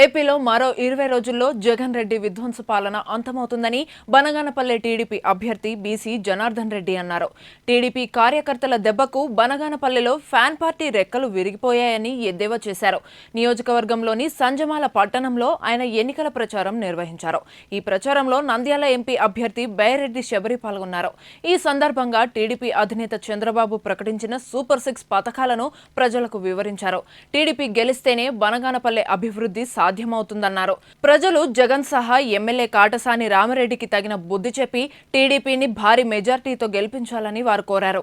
ఏపీలో మరో 20 రోజుల్లో జగన్ రెడ్డి విధ్వంస పాలన అంతమవుతుందని బనగానపల్లె టీడీపీ అభ్యర్థి బీసీ జనార్దన్ రెడ్డి అన్నారు. టీడీపీ కార్యకర్తల దెబ్బకు బనగానపల్లెలో ఫ్యాన్ పార్టీ రెక్కలు విరిగిపోయాయని ఎద్దేవా చేశారు. నియోజకవర్గంలోని సంజమాల పట్టణంలో ఆయన ఎన్నికల ప్రచారం నిర్వహించారు. ఈ ప్రచారంలో నంద్యాల ఎంపీ అభ్యర్థి బైరెడ్డి శబరి పాల్గొన్నారు. ఈ సందర్భంగా టీడీపీ అధినేత చంద్రబాబు ప్రకటించిన సూపర్ 6 పథకాలను ప్రజలకు వివరించారు. టీడీపీ గెలిస్తేనే బనగానపల్లె అభివృద్ధి సాధ్యమవుతుందన్నారు. ప్రజలు జగన్ సహా ఎమ్మెల్యే కాటసాని రామిరెడ్డికి తగిన బుద్ధి చెప్పి టీడీపీని భారీ మెజార్టీతో గెలిపించాలని వారు కోరారు.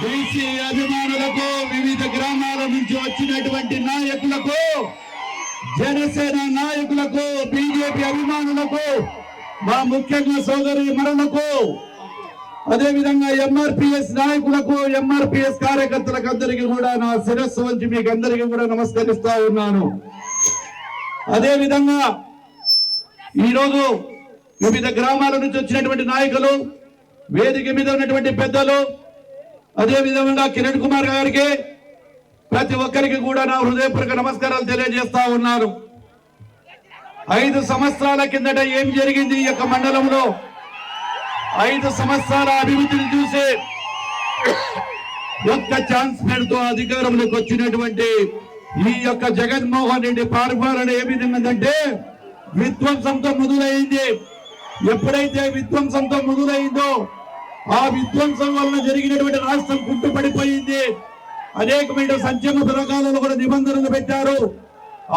బీసీ అభిమానులకు, వివిధ గ్రామాల నుంచి వచ్చినటువంటి నాయకులకు, జనసేన నాయకులకు, బీజేపీ అభిమానులకు, మా ముఖ్యంగా సోదరి మరణకు, అదేవిధంగా ఎంఆర్పీఎస్ నాయకులకు, ఎంఆర్పీఎస్ కార్యకర్తలకు అందరికీ కూడా నా శిరస్సు వంచి మీకు అందరికీ కూడా నమస్కరిస్తా ఉన్నాను. అదేవిధంగా ఈరోజు వివిధ గ్రామాల నుంచి వచ్చినటువంటి నాయకులు, వేదిక మీద ఉన్నటువంటి పెద్దలు, అదేవిధంగా కిరణ్ కుమార్ గారికి, ప్రతి ఒక్కరికి కూడా నా హృదయపూర్వక నమస్కారాలు తెలియజేస్తా ఉన్నాను. 5 సంవత్సరాల కిందట ఏం జరిగింది ఈ యొక్క మండలంలో, 5 సంవత్సరాల అభివృద్ధిని చూసి ఒక్క ఛాన్స్ పెడుతూ అధికారంలోకి వచ్చినటువంటి ఈ యొక్క జగన్మోహన్ రెడ్డి పరిపాలన ఏ విధంగా విధ్వంసంతో మొదలైంది. ఎప్పుడైతే విధ్వంసంతో మొదలైందో ఆ విధ్వంసం వలన జరిగినటువంటి రాష్ట్రం కుంటుపడిపోయింది. అనేకమైన సంక్షేమ పథకాలలో కూడా నిబంధనలు పెట్టారు.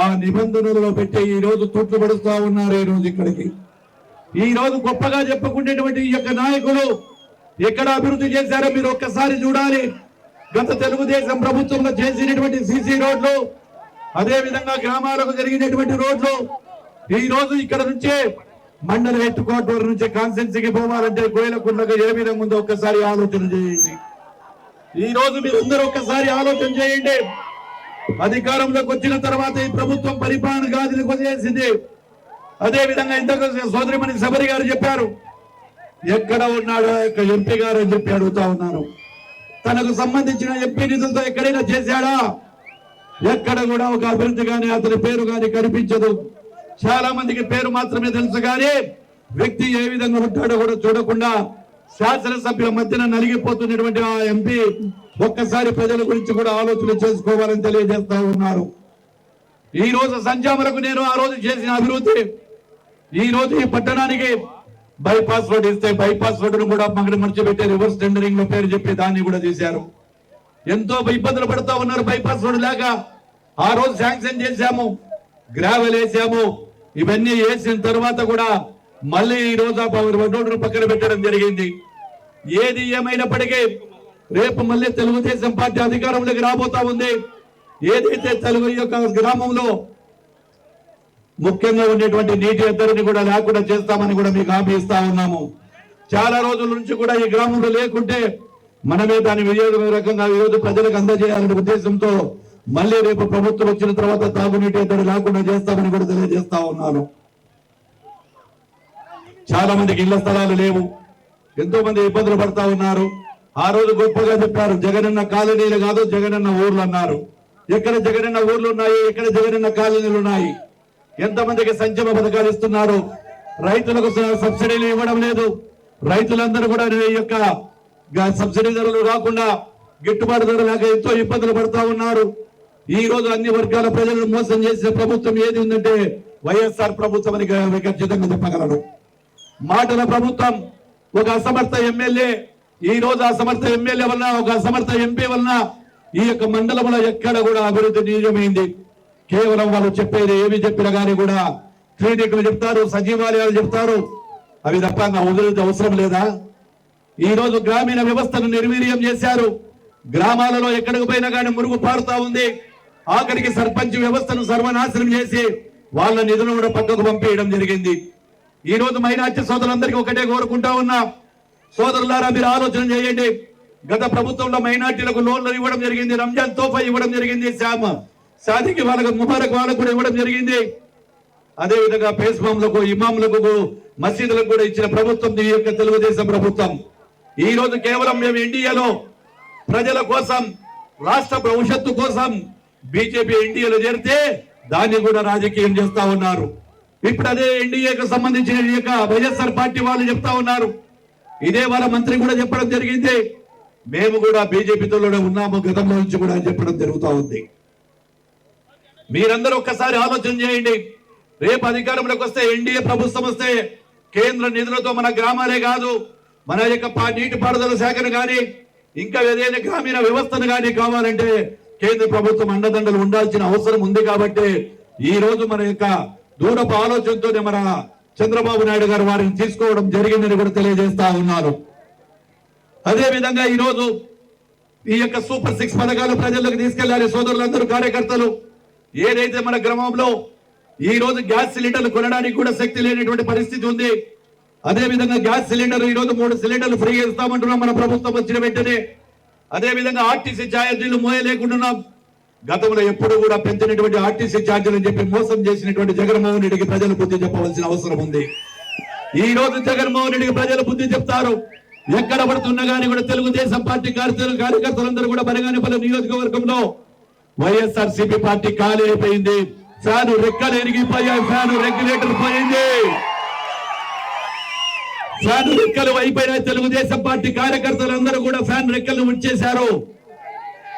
ఆ నిబంధనలలో పెట్టి ఈ రోజు తొట్లు పడుతూ ఉన్నారు. ఈ రోజు ఇక్కడికి ఈ రోజు గొప్పగా చెప్పుకునేటువంటి ఈ యొక్క నాయకులు ఎక్కడ అభివృద్ధి చేశారో మీరు ఒక్కసారి చూడాలి. గత తెలుగుదేశం ప్రభుత్వంలో చేసినటువంటి సీసీ రోడ్లు, అదే విధంగా గ్రామాలకు జరిగినటువంటి రోడ్లు, ఈ రోజు ఇక్కడ నుంచే మండల హెడ్ క్వార్టర్ నుంచి కాన్స్టెన్సీకి పోవాలంటే గోయలకుండగా ఏ విధంగా ఉందో ఒక్కసారి ఆలోచన చేయండి. ఈ రోజు మీరు అందరూ ఒక్కసారి ఆలోచన చేయండి. అధికారంలోకి వచ్చిన తర్వాత ఈ ప్రభుత్వం పరిపాలన గాదిని కొనేసింది. అదే విధంగా ఇంతకు సోదరిమణి శబరి గారు చెప్పారు, ఎక్కడ ఉన్నాడో ఎంపీ గారు అని చెప్పి అడుగుతా ఉన్నారు. తనకు సంబంధించిన ఎంపీ నిధులతో ఎక్కడైనా చేశాడా? ఎక్కడ కూడా ఒక అభివృద్ధి కానీ అతని పేరు కానీ కనిపించదు. చాలా మందికి పేరు మాత్రమే తెలుసు కానీ వ్యక్తి ఏ విధంగా ఉంటాడో కూడా చూడకుండా శాసనసభ్యుల మధ్యన నలిగిపోతున్నటువంటి ఆ ఎంపీ ఒక్కసారి ప్రజల గురించి కూడా ఆలోచన చేసుకోవాలని తెలియజేస్తా ఉన్నారు. ఈ రోజు సంజామలకు నేను ఆ రోజు చేసిన అభివృద్ధి, ఈ రోజు ఈ పట్టణానికి బైపాస్ రోడ్ ఇస్తే బైపాస్ రోడ్డును కూడా మర్చిపెట్టి రివర్స్ టెండరింగ్ లో పేరు చెప్పి దాన్ని కూడా చేశారు. ఎంతో ఇబ్బందులు పడుతూ ఉన్నారు. బైపాస్ రోడ్ లేక ఆ రోజు శాంక్షన్ చేశాము, గ్రావెల్ వేసాము. ఇవన్నీ వేసిన తర్వాత కూడా మళ్ళీ ఈ రోజు రోడ్డును పక్కన పెట్టడం జరిగింది. ఏది ఏమైనప్పటికీ రేపు మళ్ళీ తెలుగుదేశం పార్టీ అధికారంలోకి రాబోతా ఉంది. ఏదైతే తెలుగు యొక్క గ్రామంలో ముఖ్యంగా ఉండేటువంటి నీటి ఎద్దరిని కూడా లేకుండా చేస్తామని కూడా మీకు హామీ ఇస్తా ఉన్నాము. చాలా రోజుల నుంచి కూడా ఈ గ్రామంలో లేకుంటే మనమే దాని వినియోగ రకంగా ఈ రోజు ప్రజలకు అందజేయాలనే ఉద్దేశంతో మళ్ళీ రేపు ప్రభుత్వం వచ్చిన తర్వాత తాగునీటి ఎద్దడి లేకుండా చేస్తామని కూడా తెలియజేస్తా ఉన్నాను. చాలా మందికి ఇళ్ల స్థలాలు లేవు, ఎంతో మంది ఇబ్బందులు పడతా ఉన్నారు. ఆ రోజు గొప్పగా చెప్పారు, జగనన్న కాలనీలు కాదు జగనన్న ఊర్లు అన్నారు. ఎక్కడ జగనన్న ఊర్లు ఉన్నాయి, ఎక్కడ జగనన్న కాలనీలు ఉన్నాయి? ఎంతమందికి సంక్షేమ పథకాలు ఇస్తున్నారు? రైతులకు సబ్సిడీలు ఇవ్వడం లేదు. రైతులందరూ కూడా ఈ యొక్క సబ్సిడీ ధరలు రాకుండా గిట్టుబాటు ధర లేక ఎంతో ఇబ్బందులు పడుతూ ఉన్నారు. ఈ రోజు అన్ని వర్గాల ప్రజలను మోసం చేసిన ప్రభుత్వం ఏది ఉందంటే వైఎస్ఆర్ ప్రభుత్వం అని ఖచ్చితంగా చెప్పగలరు. మాటల ప్రభుత్వం, ఒక అసమర్థ ఎమ్మెల్యే, ఈ రోజు అసమర్థ ఎమ్మెల్యే వలన, ఒక అసమర్థ ఎంపీ వలన ఈ యొక్క మండలంలో ఎక్కడ కూడా అభివృద్ధి నిజమైంది. కేవలం వాళ్ళు చెప్పేది ఏమి చెప్పినా కానీ కూడా క్లినిక్లు చెప్తారు, సచివాలయాలు చెప్తారు, అవి తప్ప అభివృద్ధి అవసరం లేదా? ఈ రోజు గ్రామీణ వ్యవస్థను నిర్వీర్యం చేశారు. గ్రామాలలో ఎక్కడికి పోయినా కానీ మురుగు పారుతా ఉంది. ఆఖరికి సర్పంచ్ వ్యవస్థను సర్వనాశనం చేసి వాళ్ళ నిధులను కూడా పక్కకు పంపేయడం జరిగింది. ఈ రోజు మైనార్టీ సోదరులందరికీ ఒకటే కోరుకుంటా ఉన్నా, సోదరులారా మీరు ఆలోచన చేయండి. గత ప్రభుత్వంలో మైనార్టీలకు లోన్లు ఇవ్వడం జరిగింది, రంజాన్ తోఫా ఇవ్వడం జరిగింది, షాదీకి వాళ్ళకు ముబారక్ వాళ్ళకు కూడా ఇవ్వడం జరిగింది. అదే విధంగా పేస్మాంలకు, ఇమాంలకు, మసీదులకు కూడా ఇచ్చిన ప్రభుత్వం ఈ యొక్క తెలుగుదేశం ప్రభుత్వం. ఈ రోజు కేవలం మేము ఇండియాలో ప్రజల కోసం, రాష్ట్ర భవిష్యత్తు కోసం బీజేపీ ఎన్డీఏలో చేరితే దాన్ని కూడా రాజకీయం చేస్తా ఉన్నారు. ఇప్పుడు అదే ఎన్డీఏకు సంబంధించిన ఈ యొక్క వైఎస్ఆర్ పార్టీ వాళ్ళు చెప్తా ఉన్నారు. ఇదే వాళ్ళ మంత్రి కూడా చెప్పడం జరిగింది, మేము కూడా బీజేపీతోనే ఉన్నాము గతంలో నుంచి కూడా అని చెప్పడం జరుగుతూ ఉంది. మీరందరూ ఒక్కసారి ఆలోచన చేయండి. రేపు అధికారంలోకి వస్తే ఎన్డీఏ ప్రభుత్వం వస్తే కేంద్ర నిధులతో మన గ్రామాలే కాదు, మన యొక్క నీటిపారుదల శాఖను కానీ ఇంకా ఏదైనా గ్రామీణ వ్యవస్థను కానీ కావాలంటే కేంద్ర ప్రభుత్వం అండదండలు ఉండాల్సిన అవసరం ఉంది. కాబట్టి ఈ రోజు మన యొక్క దూరపు ఆలోచనతోనే మన చంద్రబాబు నాయుడు గారు వారిని తీసుకోవడం జరిగిందని కూడా తెలియజేస్తా ఉన్నారు. అదే విధంగా ఈ రోజు ఈ యొక్క సూపర్ 6 పథకాలు ప్రజలకు తీసుకెళ్లాలి సోదరులందరూ, కార్యకర్తలు. ఏదైతే మన గ్రామంలో ఈ రోజు గ్యాస్ సిలిండర్లు కొనడానికి కూడా శక్తి లేనటువంటి పరిస్థితి ఉంది. అదే విధంగా గ్యాస్ సిలిండర్ ఈ రోజు 3 సిలిండర్లు ఫ్రీగా ఇస్తామంటున్నాం మన ప్రభుత్వం వచ్చిన వెంటనే. అదే విధంగా ఆర్టీసీ ఛార్జీలు మోయలేకుంటున్నాం. గతంలో ఎప్పుడు కూడా పెంచినటువంటి ఆర్టీసీ ఛార్జీలు అని చెప్పి మోసం చేసినటువంటి జగన్మోహన్ రెడ్డికి ప్రజలు బుద్ధి చెప్పవలసిన అవసరం ఉంది. ఈ రోజు జగన్మోహన్ రెడ్డికి ప్రజలు బుద్ధి చెప్తారు. ఎక్కడ పడుతున్నా కానీ కూడా తెలుగుదేశం పార్టీ కార్యకర్తలందరూ కూడా బనగానపల్లి నియోజకవర్గంలో వైఎస్ఆర్ సిపి పార్టీ ఖాళీ అయిపోయింది. ఫ్యాను రెక్కలు ఎరిగిపోయాయి, ఫ్యాను రెగ్యులేటర్ పోయింది, ఫ్యాన్ రెక్కలు అయిపోయినాయి. తెలుగుదేశం పార్టీ కార్యకర్తలందరూ కూడా ఫ్యాన్ రెక్కలు ఉంచేశారు.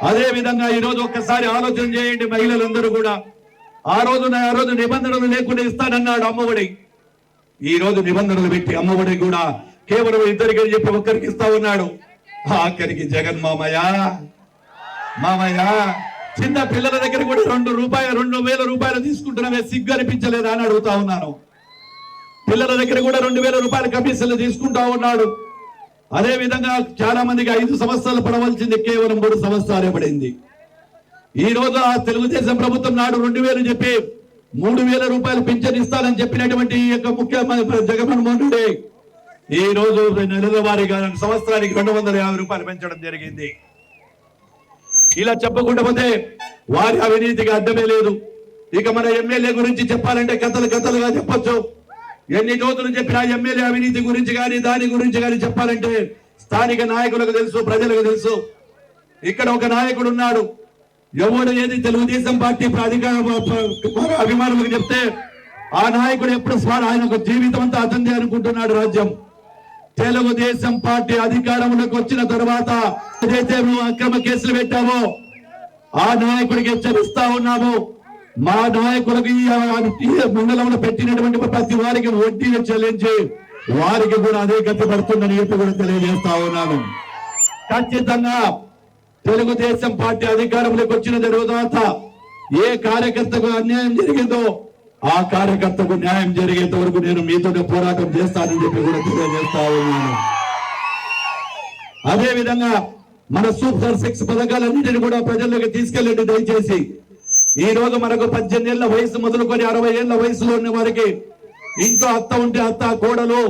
అదే విధంగా ఈ రోజు ఒక్కసారి ఆలోచన చేయండి మహిళలందరూ కూడా. ఆ రోజు నిబంధనలు లేకుండా ఇస్తానన్నాడు అమ్మఒడి. ఈ రోజు నిబంధనలు పెట్టి అమ్మఒడి కూడా కేవలం ఇద్దరికి చెప్పి ఒక్కరికి ఇస్తా ఉన్నాడు. ఆఖరికి జగన్ మామయ్య చిన్న పిల్లల దగ్గర కూడా 2,000 రూపాయలు తీసుకుంటున్నామే, సిగ్గు అనిపించలేదా అని అడుగుతా ఉన్నాను. పిల్లల దగ్గర కూడా 2,000 రూపాయల కమిషన్లు తీసుకుంటా ఉన్నాడు. అదే విధంగా చాలా మందికి 5 సంవత్సరాలు పడవలసింది కేవలం 3 సంవత్సరాలే పడింది. ఈ రోజు ఆ తెలుగుదేశం ప్రభుత్వం నాడు 2,000 చెప్పి 3,000 రూపాయలు పింఛన్ ఇస్తానని చెప్పినటువంటి ఈ యొక్క ముఖ్యమంత్రి జగన్మోహన్ రెడ్డి ఈ రోజు నెలల వారీగా సంవత్సరానికి 250 రూపాయలు పెంచడం జరిగింది. ఇలా చెప్పకుండా పోతే వారి అవినీతికి అడ్డమే లేదు. ఇక మన ఎమ్మెల్యే గురించి చెప్పాలంటే కథలుగా చెప్పొచ్చు. ఎన్ని రోజులు చెప్పినా ఎమ్మెల్యే అవినీతి గురించి కానీ దాని గురించి కానీ చెప్పాలంటే స్థానిక నాయకులకు తెలుసు, ప్రజలకు తెలుసు. ఇక్కడ ఒక నాయకుడు ఉన్నాడు, ఎవడు ఏది తెలుగుదేశం పార్టీ అభిమానులకు చెప్తే ఆ నాయకుడు ఎప్పుడు ఆయనకు జీవితం అంతా అతందే అనుకుంటున్నాడు రాజ్యం. తెలుగుదేశం పార్టీ అధికారంలోకి వచ్చిన తర్వాత ఏదైతే నువ్వు అక్రమ కేసులు పెట్టావో ఆ నాయకుడికి హెచ్చరిస్తా ఉన్నాము. మా నాయకులకు ఈ మండలంలో పెట్టినటువంటి ప్రతి వారికి వడ్డీలు చెల్లించి వారికి కూడా అదే గతి పడుతుందని చెప్పి కూడా తెలియజేస్తా ఉన్నాను. ఖచ్చితంగా తెలుగుదేశం పార్టీ అధికారంలోకి వచ్చిన తర్వాత ఏ కార్యకర్తకు అన్యాయం జరిగిందో ఆ కార్యకర్తకు న్యాయం జరిగేంత వరకు నేను మీతోనే పోరాటం చేస్తానని చెప్పి కూడా తెలియజేస్తా ఉన్నాను. అదే విధంగా మన సూపర్ 6 పథకాలన్నింటినీ కూడా ప్రజల్లోకి తీసుకెళ్ళండి దయచేసి. ఈ రోజు మనకు 18 ఏళ్ల వయసు మొదలుకొని 60 ఏళ్ల వయసులో ఉన్న వారికి ఇంట్లో అత్త ఉంటే అత్త, కోడలు,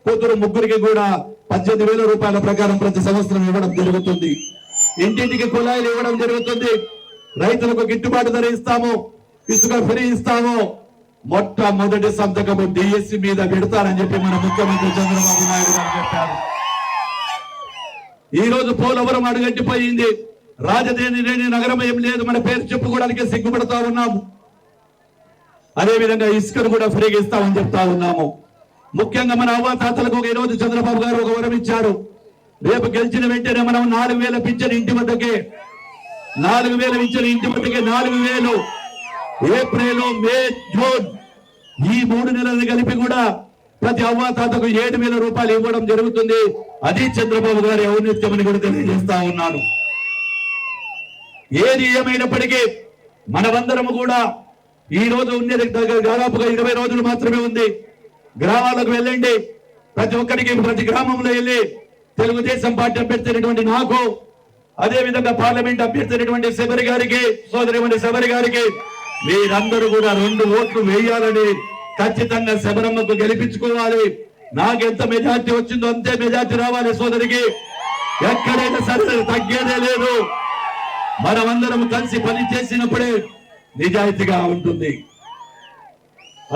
కూతురు ముగ్గురికి కూడా 18,000 రూపాయల ప్రకారం ప్రతి సంవత్సరం ఇవ్వడం జరుగుతుంది. ఇంటింటికి కుళాయిలు ఇవ్వడం జరుగుతుంది. రైతులకు గిట్టుబాటు ధర ఇస్తాము, ఇసుక ఫ్రీ ఇస్తాము. మొట్టమొదటి సంతకము డిఎస్సి మీద పెడతారని చెప్పి మన ముఖ్యమంత్రి చంద్రబాబు నాయుడు గారు చెప్పారు. ఈ రోజు పోలవరం అడుగట్టిపోయింది. రాజధాని లేని నగరం ఏం లేదు, మన పేరు చెప్పుకోవడానికి సిగ్గుపడతా ఉన్నాము. అదే విధంగా ఇసుకను కూడా ఫ్రీగా ఇస్తామని చెప్తా ఉన్నాము. ముఖ్యంగా మన అవ్వాతాతలకు ఈ రోజు చంద్రబాబు గారు ఒక వరం ఇచ్చారు. రేపు గెలిచిన వెంటనే మనం 4,000 పింఛన్ ఇంటి వద్దకే, 4,000 పింఛన్ ఇంటి వద్దకే 4,000 ఏప్రిల్, మే, జూన్ ఈ 3 నెలలు కలిపి కూడా ప్రతి అవ్వాతాతకు 7,000 రూపాయలు ఇవ్వడం జరుగుతుంది. అది చంద్రబాబు గారి ఔన్నత్యమని కూడా తెలియజేస్తా ఉన్నాను. ఏది ఏమైనప్పటికీ మనమందరము కూడా ఈ రోజు ఉండేది దాదాపుగా 20 రోజులు మాత్రమే ఉంది. గ్రామాలకు వెళ్ళండి, ప్రతి ఒక్కరికి ప్రతి గ్రామంలో వెళ్ళి తెలుగుదేశం పార్టీ అభ్యర్థి నాకు, అదే విధంగా పార్లమెంట్ అభ్యర్థి శబరి గారికి, సోదరిమణి శబరి గారికి మీరందరూ కూడా 2 ఓట్లు వేయాలని, ఖచ్చితంగా శబరమ్మకు గెలిపించుకోవాలి. నాకెంత మెజార్టీ వచ్చిందో అంతే మెజార్టీ రావాలి సోదరికి. ఎక్కడైనా సరే తగ్గేదే లేదు. మనమందరం కలిసి పని చేసినప్పుడే నిజాయితీగా ఉంటుంది.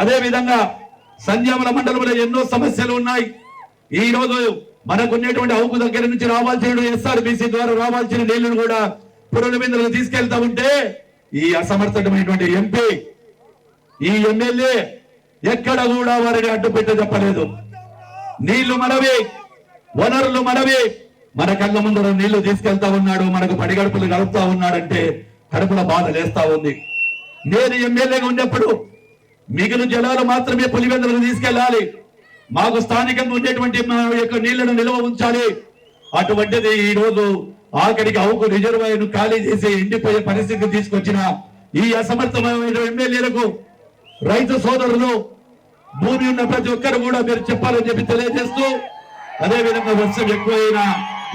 అదే విధంగా సంధ్యామల మండలంలో ఎన్నో సమస్యలు ఉన్నాయి. ఈ రోజు మనకున్నటువంటి అవుకు దగ్గర నుంచి రావాల్సిన ఎస్ఆర్బిసి ద్వారా రావాల్సిన నీళ్లను కూడా పురల బిందులకు తీసుకెళ్తా ఉంటే ఈ అసమర్థమైనటువంటి ఎంపీ ఈ ఎమ్మెల్యే ఎక్కడ కూడా వారిని అడ్డుపెట్ట చెప్పలేదు. నీళ్లు మనవి, వనరులు మనవి, మన కళ్ళ ముందర నీళ్లు తీసుకెళ్తా ఉన్నాడు, మనకు పడిగడుపులు గడుపుతా ఉన్నాడంటే కడుపుల బాధ లేస్తా ఉంది. నేను ఎమ్మెల్యేగా ఉన్నప్పుడు మిగులు జలాలు మాత్రమే పులివెందులకు తీసుకెళ్లాలి, మాకు స్థానికంగా ఉండేటువంటి మా యొక్క నీళ్లను నిల్వ ఉంచాలి. అటువంటిది ఈ రోజు ఆఖరికి అవుకు రిజర్వాయర్ ఖాళీ చేసి ఎండిపోయే పరిస్థితి తీసుకొచ్చిన ఈ అసమర్థమైన ఎమ్మెల్యేలకు రైతు సోదరులు, భూమి ఉన్న ప్రతి ఒక్కరు కూడా మీరు చెప్పాలని చెప్పి తెలియజేస్తూ, అదే విధంగా వర్షం ఎక్కువైనా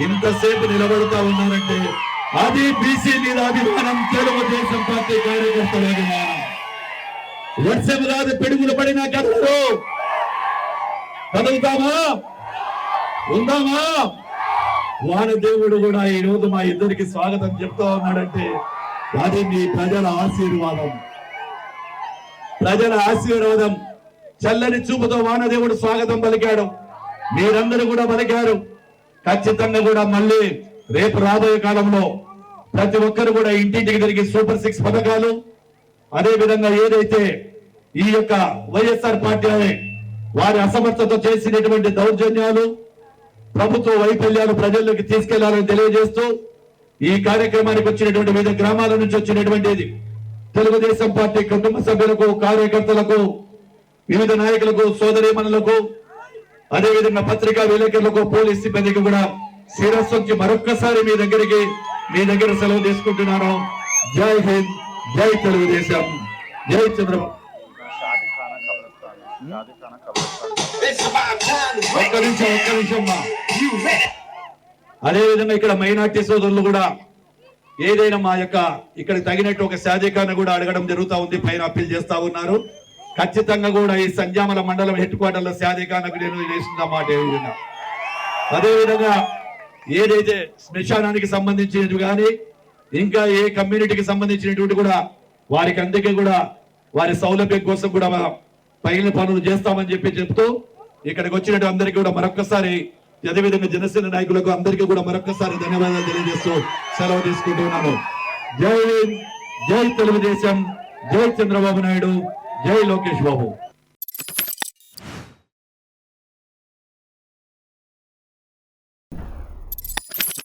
ఇంతసేపు నిలబడుతా ఉన్నారంటే అది బీసీ మీద అభిమానం, తెలుగుదేశం పార్టీ కార్యకర్తల అభిమానం. వర్షం కాదు, పిడుగులు పడినా కదలరు. కదులుతామా, ఉందామా? వానదేవుడు కూడా ఈ రోజు మా ఇద్దరికి స్వాగతం చెప్తా ఉన్నాడంటే అది మీ ప్రజల ఆశీర్వాదం. ప్రజల ఆశీర్వాదం. చల్లని చూపుతో వానదేవుడు స్వాగతం పలికాడు, మీరందరూ కూడా పలికారు. ఖచ్చితంగా కూడా మళ్ళీ రేపు రాబోయే కాలంలో ప్రతి ఒక్కరు కూడా ఇంటింటికి తిరిగి సూపర్ 6 పథకాలు, అదే విధంగా ఏదైతే ఈ యొక్క వైఎస్ఆర్ పార్టీ వారి అసమర్థత చేసినటువంటి దౌర్జన్యాలు, ప్రభుత్వ వైఫల్యాలు ప్రజల్లోకి తీసుకెళ్లాలని తెలియజేస్తూ ఈ కార్యక్రమానికి వచ్చినటువంటి వివిధ గ్రామాల నుంచి వచ్చినటువంటిది తెలుగుదేశం పార్టీ కుటుంబ సభ్యులకు, కార్యకర్తలకు, వివిధ నాయకులకు, సోదరీమణులకు, అదేవిధంగా పత్రికా విలేకరులకు, పోలీస్ సిబ్బందికి కూడా శిరస్సు వచ్చి మరొక్కసారి మీ దగ్గర సెలవు తీసుకుంటున్నాను. జై హింద్, జై తెలుగుదేశం, జై చంద్రబాబు. ఒక్క నిమిషం అదే విధంగా ఇక్కడ మైనార్టీ సోదరులు కూడా ఏదైనా మా యొక్క ఇక్కడ తగినట్టు ఒక సాధికారణ కూడా అడగడం జరుగుతా ఉంది, పైన అప్పీల్ చేస్తా ఉన్నారు. ఖచ్చితంగా కూడా ఈ సంజామల మండలం హెడ్ క్వార్టర్ లో సాధికారణకు నేను చేసిన మాట విధంగా, అదే విధంగా ఏదైతే శ్మశానానికి సంబంధించినవి కానీ ఇంకా ఏ కమ్యూనిటీకి సంబంధించినటువంటి కూడా వారికి అందుకే కూడా వారి సౌలభ్యం కోసం కూడా పైన పనులు చేస్తామని చెప్తూ ఇక్కడికి వచ్చినట్టు అందరికీ కూడా మరొక్కసారి, అదేవిధంగా జనసేన నాయకులకు అందరికీ కూడా మరొక్కసారి ధన్యవాదాలు తెలియజేస్తూ సెలవు తీసుకుంటున్నాను. జై హింద్, జై తెలుగుదేశం, జై చంద్రబాబు నాయుడు, జై లోకేష్ బాబు.